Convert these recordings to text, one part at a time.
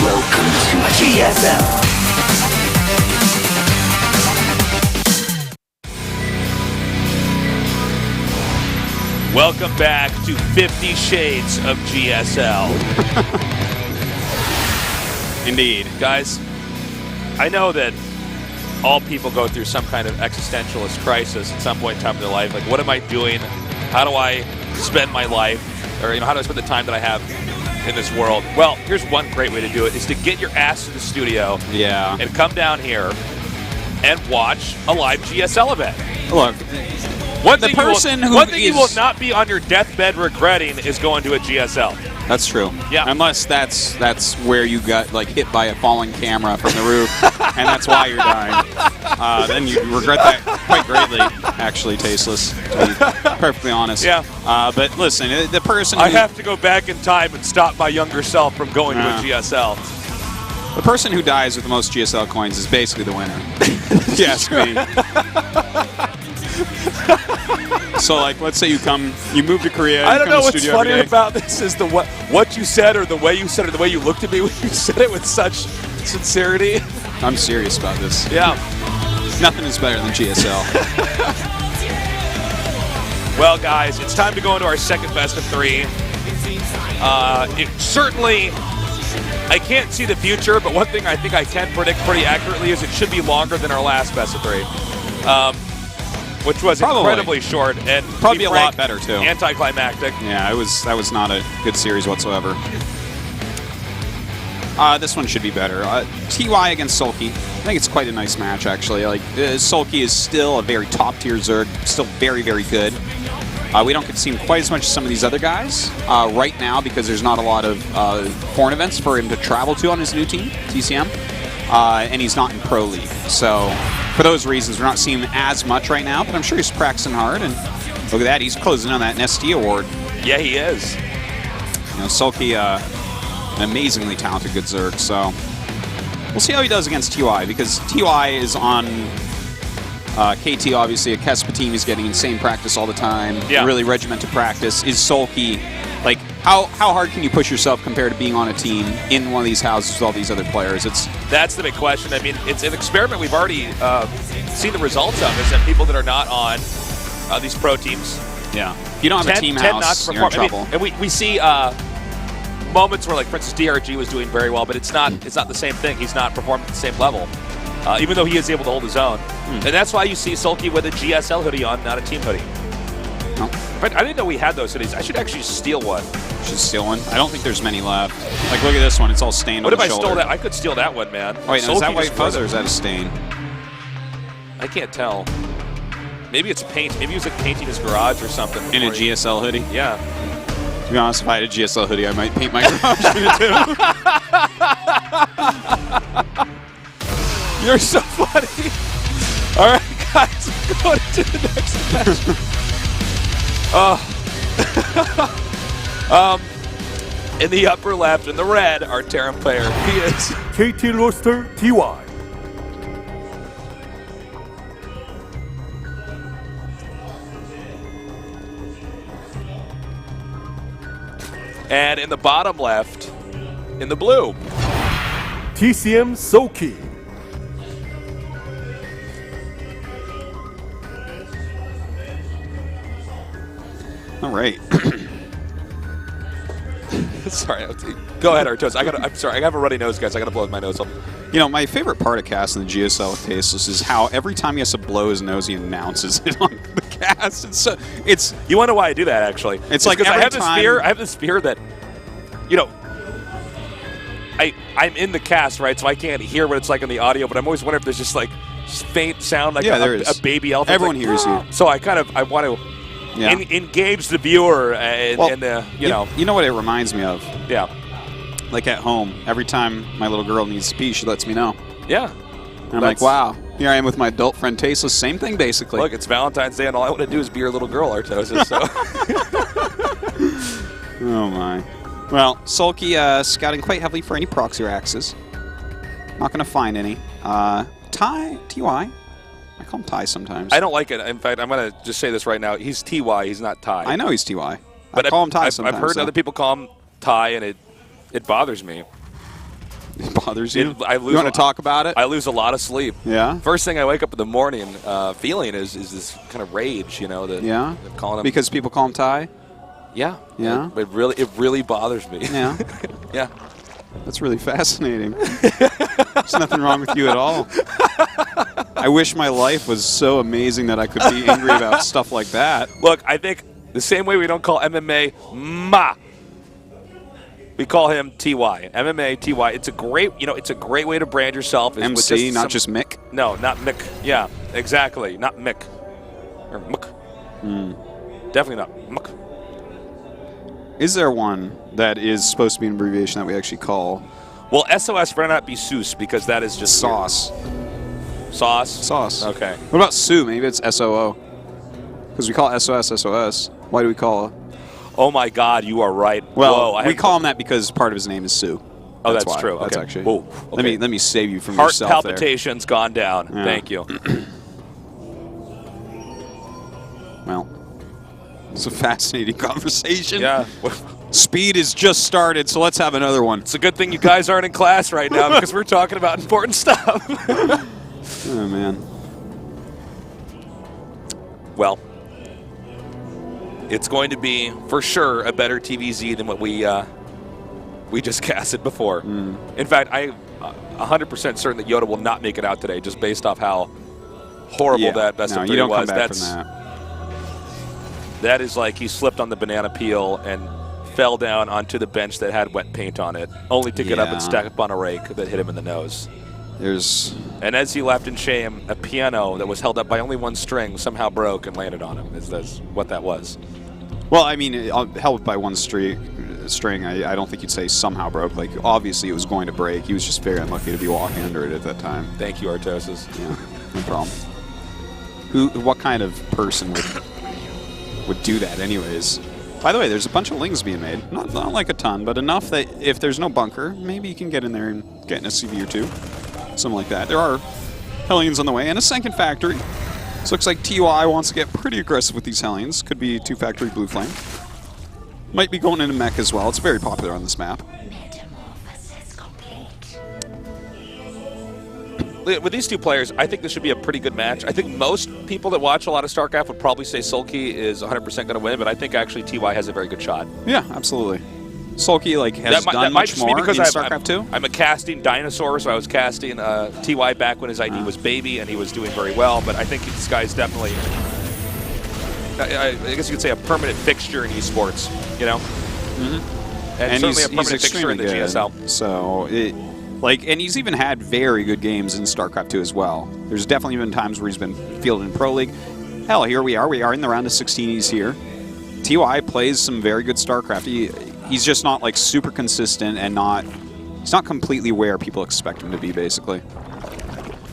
Welcome to GSL. Welcome back to 50 Shades of GSL. Indeed. Guys, I know that all people go through some kind of existentialist crisis at some point in time in their life. Like, what am I doing? How do I spend my life? Or, how do I spend the time that I have in this world? Well, here's one great way to do it, is to get your ass to the studio and come down here and watch a live GSL event. Look, One thing you will not be on your deathbed regretting is going to a GSL. That's true. Yeah. Unless that's where you got hit by a falling camera from the roof, and that's why you're dying. Then you regret that quite greatly. Actually, tasteless, to be perfectly honest. Yeah. But listen, the person I have to go back in time and stop my younger self from going to a GSL. The person who dies with the most GSL coins is basically the winner. If you ask me. So, let's say you move to Korea. I don't know what's studio funny about this is what you said, or the way you said it, or the way you looked at me when you said it with such sincerity. I'm serious about this. Yeah. Nothing is better than GSL. Well, guys, it's time to go into our second best of three. I can't see the future, but one thing I think I can predict pretty accurately is it should be longer than our last best of three. Which was incredibly short and probably a lot better too. Anticlimactic. Yeah, that was not a good series whatsoever. This one should be better. TY against Soulkey. I think it's quite a nice match actually. Soulkey is still a very top tier Zerg, still very, very good. We don't get to see him quite as much as some of these other guys right now because there's not a lot of foreign events for him to travel to on his new team, TCM, and he's not in Pro League. So for those reasons, we're not seeing him as much right now, but I'm sure he's practicing hard, and look at that, he's closing on that NST award. Yeah, he is. Soulkey, an amazingly talented good Zerg, so we'll see how he does against TY, because TY is on KT, obviously, a Kespa team is getting insane practice all the time, really regimented practice. Is Soulkey, how hard can you push yourself compared to being on a team in one of these houses with all these other players? That's the big question. I mean, it's an experiment we've already seen the results of, is that people that are not on these pro teams, if you don't have a team house, you're in trouble. And we see moments where, for instance, DRG was doing very well, but it's not the same thing. He's not performing at the same level, even though he is able to hold his own. And that's why you see Soulkey with a GSL hoodie on, not a team hoodie. But I didn't know we had those hoodies. I should actually steal one. Should steal one? I don't think there's many left. Look at this one. It's all stained on the shoulder. What if I stole that? I could steal that one, man. Oh, wait, no, is that white fuzz or is that a stain? I can't tell. Maybe it's paint. Maybe he was painting his garage or something. In a GSL hoodie? Yeah. To be honest, if I had a GSL hoodie, I might paint my garage in it too. You're so funny. All right, guys, going to the next match. In the upper left, in the red, our Terran player. He is KT roster TY. And in the bottom left, in the blue, TCM Soulkey. All right. Sorry, go ahead, Artos. I'm sorry, I have a runny nose, guys. I gotta blow my nose up. My favorite part of cast in the GSL with Tasteless is how every time he has to blow his nose, he announces it on the cast. It's you wonder why I do that, actually. It's like because I have this fear that, I'm in the cast, right? So I can't hear what it's like in the audio, but I'm always wondering if there's just faint sound, a baby elephant. Everyone hears you. So I want to engage the viewer and you know what it reminds me of? Yeah. Like at home, every time my little girl needs to pee, she lets me know. Yeah. And I'm like, wow, here I am with my adult friend Tasteless, same thing basically. Look, it's Valentine's Day and all I want to do is be your little girl, Artosis. So. Oh my. Well, Soulkey scouting quite heavily for any proxy axes. Not going to find any. TY. I call him Ty sometimes. I don't like it. In fact, I'm going to just say this right now. He's TY. He's not Ty. I know he's TY. But I call him Ty sometimes. I've heard other people call him Ty, and it bothers me. It bothers you? I lose you want to talk about it? I lose a lot of sleep. Yeah? First thing I wake up in the morning feeling is this kind of rage, you know. Yeah? Calling him. Because people call him Ty? Yeah. Yeah? It really bothers me. Yeah? Yeah. That's really fascinating. There's nothing wrong with you at all. I wish my life was so amazing that I could be angry about stuff like that. Look, I think the same way we don't call MMA Ma, we call him TY. MMA, TY. It's a great way to brand yourself. MC, not just Mick? No, not Mick. Yeah, exactly. Not Mick. Or Mick. Definitely not Mick. Is there one that is supposed to be an abbreviation that we actually call? Well, SOS better not be Seuss because that is just Sauce. Sauce? Sauce. Okay. What about Sue? Maybe it's SOO. Because we call it SOS. Why do we call it? Oh my God, you are right. Well, Whoa, we call him that because part of his name is Sue. Oh, that's why. true. That's okay. actually. Whoa, okay. Let me save you from Heart yourself palpitations gone down. Yeah. Thank you. Well, it's a fascinating conversation. Yeah. Speed has just started, so let's have another one. It's a good thing you guys aren't in class right now because we're talking about important stuff. Oh, man. Well, it's going to be, for sure, a better TvZ than what we just casted before. In fact, I'm 100% certain that Yoda will not make it out today just based off how horrible that best of 3 you don't was. Come back from that. That is like he slipped on the banana peel and fell down onto the bench that had wet paint on it, only to get up and stack up on a rake that hit him in the nose. And as he left in shame, a piano that was held up by only one string somehow broke and landed on him. That's what that was. Well, I mean, held by one string, I don't think you'd say somehow broke. Like, obviously it was going to break. He was just very unlucky to be walking under it at that time. Thank you, Artosis. Yeah, no problem. What kind of person would do that anyways? By the way, there's a bunch of lings being made. Not like a ton, but enough that if there's no bunker, maybe you can get in there and get in a CV or two. Something like that. There are Hellions on the way and a second factory. So looks like TY wants to get pretty aggressive with these Hellions. Could be 2-factory Blue Flame. Might be going into mech as well. It's very popular on this map. With these two players, I think this should be a pretty good match. I think most people that watch a lot of StarCraft would probably say Soulkey is 100% going to win, but I think actually TY has a very good shot. Yeah, absolutely. Soulkey has done much more in StarCraft 2. I'm a casting dinosaur, so I was casting TY back when his ID was baby, and he was doing very well, but I think this guy's definitely, I guess you could say, a permanent fixture in esports, you know? And certainly a permanent fixture in the GSL. So, and he's even had very good games in StarCraft 2 as well. There's definitely been times where he's been fielded in Pro League. Hell, here we are. We are in the round of 16. He's here. TY plays some very good StarCraft. He's just not like super consistent and he's not completely where people expect him to be, basically.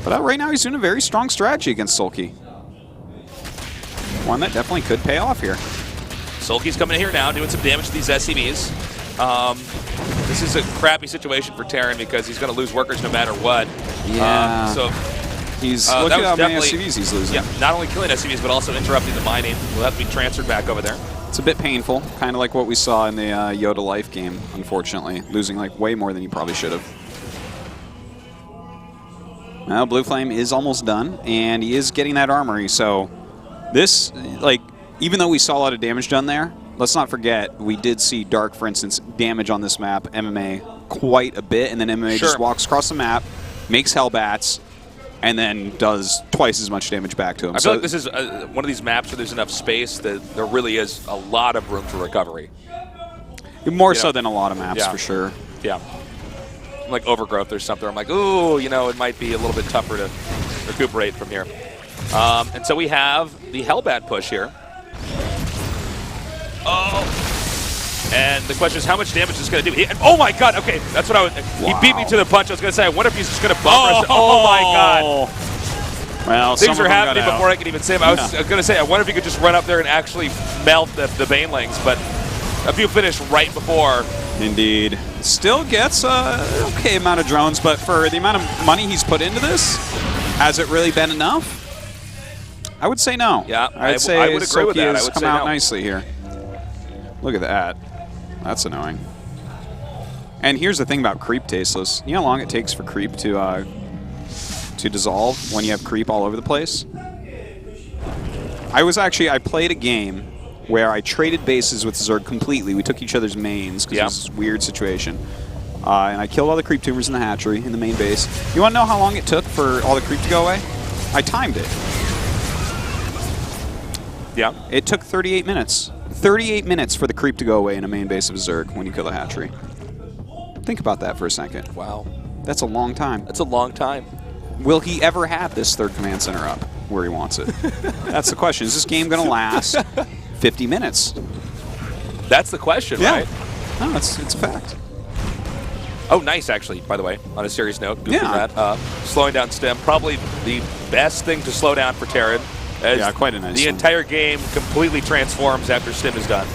But right now he's doing a very strong strategy against Soulkey. One that definitely could pay off here. Soulkey's coming in here now, doing some damage to these SCVs. This is a crappy situation for Terran because he's going to lose workers no matter what. Yeah. So he's look at how many SCVs he's losing. Yeah, not only killing SCVs, but also interrupting the mining. Will have to be transferred back over there. It's a bit painful, kind of like what we saw in the Yoda Life game, unfortunately. Losing like way more than he probably should have. Now, Blue Flame is almost done, and he is getting that armory, so this, like, even though we saw a lot of damage done there, let's not forget, we did see Dark, for instance, damage on this map, MMA, quite a bit, and then MMA just walks across the map, makes Hellbats, and then does twice as much damage back to him. I feel like this is one of these maps where there's enough space that there really is a lot of room for recovery. More so than a lot of maps, for sure. Yeah. Like Overgrowth or something. I'm like, ooh, you know, it might be a little bit tougher to recuperate from here. And so we have the Hellbat push here. Oh. And the question is, how much damage is this going to do? Oh my God! Okay, that's what I was. He beat me to the punch. I was going to say, I wonder if he's just going to bump us. Oh my God! Well, things are happening before I can even say them. I was going to say, I wonder if you could just run up there and actually melt the Banelings, but a few finished right before. Indeed. Still gets an okay amount of drones, but for the amount of money he's put into this, has it really been enough? I would say no. Yeah, I would say I would agree with that. has come out nicely here. Look at that. That's annoying. And here's the thing about creep, Tasteless. You know how long it takes for creep to dissolve when you have creep all over the place? I played a game where I traded bases with Zerg completely. We took each other's mains because it was a weird situation. And I killed all the creep tumors in the hatchery, in the main base. You want to know how long it took for all the creep to go away? I timed it. Yeah. It took 38 minutes. 38 minutes for the creep to go away in a main base of Zerg when you kill the hatchery. Think about that for a second. Wow. That's a long time. That's a long time. Will he ever have this third command center up where he wants it? That's the question. Is this game going to last 50 minutes? That's the question, right? No, it's a fact. Oh, nice, actually, by the way, on a serious note. Good for Yeah. that. Slowing down Stem, probably the best thing to slow down for Terran. Yeah, quite a nice The one. entire game completely transforms after Stim is done.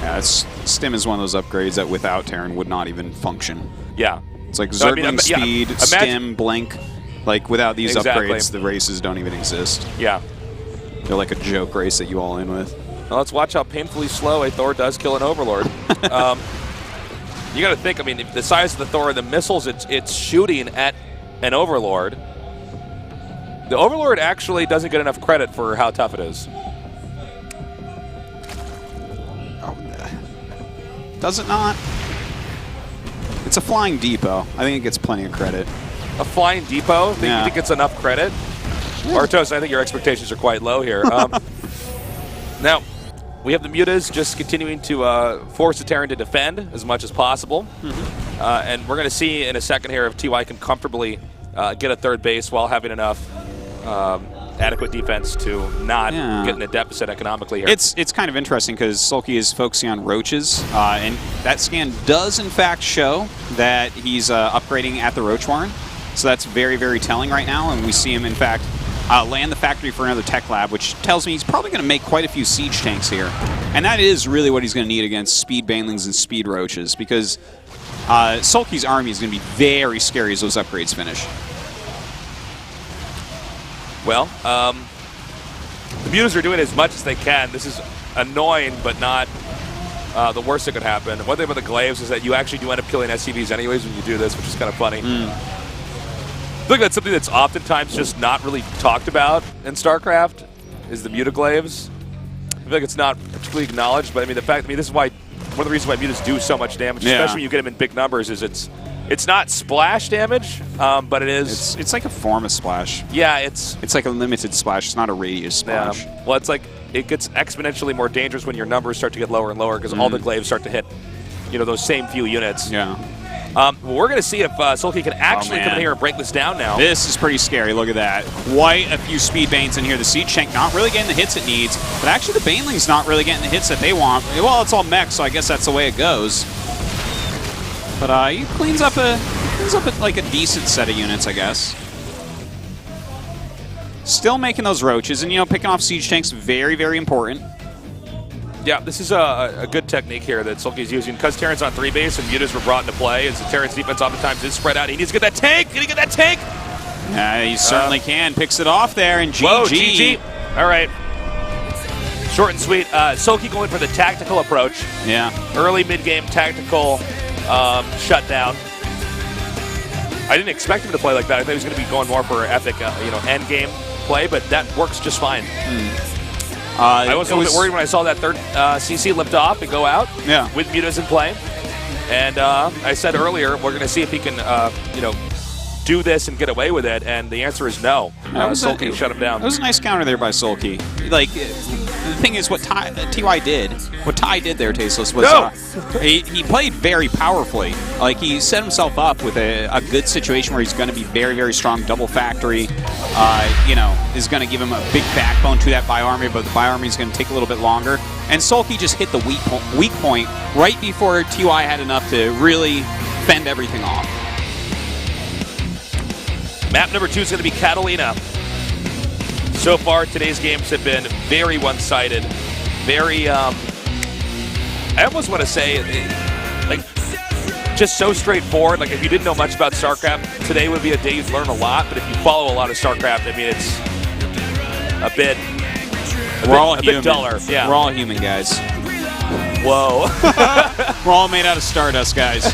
Yeah, Stim is one of those upgrades that without Terran would not even function. Yeah. It's like So, I Zergling mean, speed, yeah, Stim, Blink. Like, without these Exactly. upgrades, the races don't even exist. Yeah. They're like a joke race that you all in with. Well, let's watch how painfully slow a Thor does kill an Overlord. You got to think, I mean, the size of the Thor and the missiles it's shooting at an Overlord. The Overlord actually doesn't get enough credit for how tough it is. Oh, does it not? It's a flying depot. I think it gets plenty of credit. A flying depot? Yeah. You think it's enough credit? Artos, I think your expectations are quite low here. Now, we have the Mutas just continuing to force the Terran to defend as much as possible. And we're going to see in a second here if TY can comfortably get a third base while having enough adequate defense to not get in a deficit economically here. It's kind of interesting because Soulkey is focusing on roaches, and that scan does in fact show that he's upgrading at the Roach Warren. So that's very, very telling right now, and we see him in fact land the factory for another tech lab, which tells me he's probably going to make quite a few siege tanks here. And that is really what he's going to need against speed banelings and speed roaches, because Soulkey's army is going to be very scary as those upgrades finish. Well, the Mutas are doing as much as they can. This is annoying, but not the worst that could happen. One thing about the Glaives is that you actually do end up killing SCVs anyways when you do this, which is kind of funny. I think that's something that's oftentimes just not really talked about in StarCraft, is the Mutaglaves. I feel like it's not particularly acknowledged, but I mean, this is why, one of the reasons why Mutas do so much damage, especially when you get them in big numbers, is it's not splash damage, but it is... It's like a form of splash. Yeah, it's like a limited splash. It's not a radius splash. Yeah. Well, it's like it gets exponentially more dangerous when your numbers start to get lower and lower because all the Glaives start to hit, those same few units. Yeah. Well, we're going to see if Soulkey can actually come in here and break this down now. This is pretty scary. Look at that. Quite a few speed banes in here. The Siege Tank not really getting the hits it needs, but actually the Baneling's not really getting the hits that they want. Well, it's all mech, so I guess that's the way it goes. But he cleans up like a decent set of units, I guess. Still making those roaches, and picking off Siege Tanks, very, very important. Yeah, this is a good technique here that Soulkey's using because Terran's on 3 base and Mutas were brought into play. As the Terran's defense oftentimes is spread out. He needs to get that tank. Can he get that tank? Yeah, he certainly can. Picks it off there, and GG. Whoa, GG. All right. Short and sweet. Soulkey going for the tactical approach. Yeah. Early mid-game tactical shutdown. I didn't expect him to play like that. I thought he was going to be going more for epic, end game play, but that works just fine. I was a little bit worried when I saw that third CC lift off and go out with Mutas in play. And I said earlier, we're going to see if he can, do this and get away with it. And the answer is no. Soulkey shut him down. That was a nice counter there by Soulkey. Like, the thing is, what TY did, what Ty did there, Tasteless, was he played very powerfully. Like, he set himself up with a good situation where he's going to be very, very strong. Double factory, is going to give him a big backbone to that Bi-Army, but the Bi-Army is going to take a little bit longer. And Soulkey just hit the weak point right before TY had enough to really fend everything off. Map number 2 is going to be Catalina. So far, today's games have been very one-sided. Very, I almost want to say, like, just so straightforward. Like, if you didn't know much about StarCraft, today would be a day you'd learn a lot. But if you follow a lot of StarCraft, I mean, it's a bit duller. Yeah. We're all human, guys. Whoa. We're all made out of stardust, guys.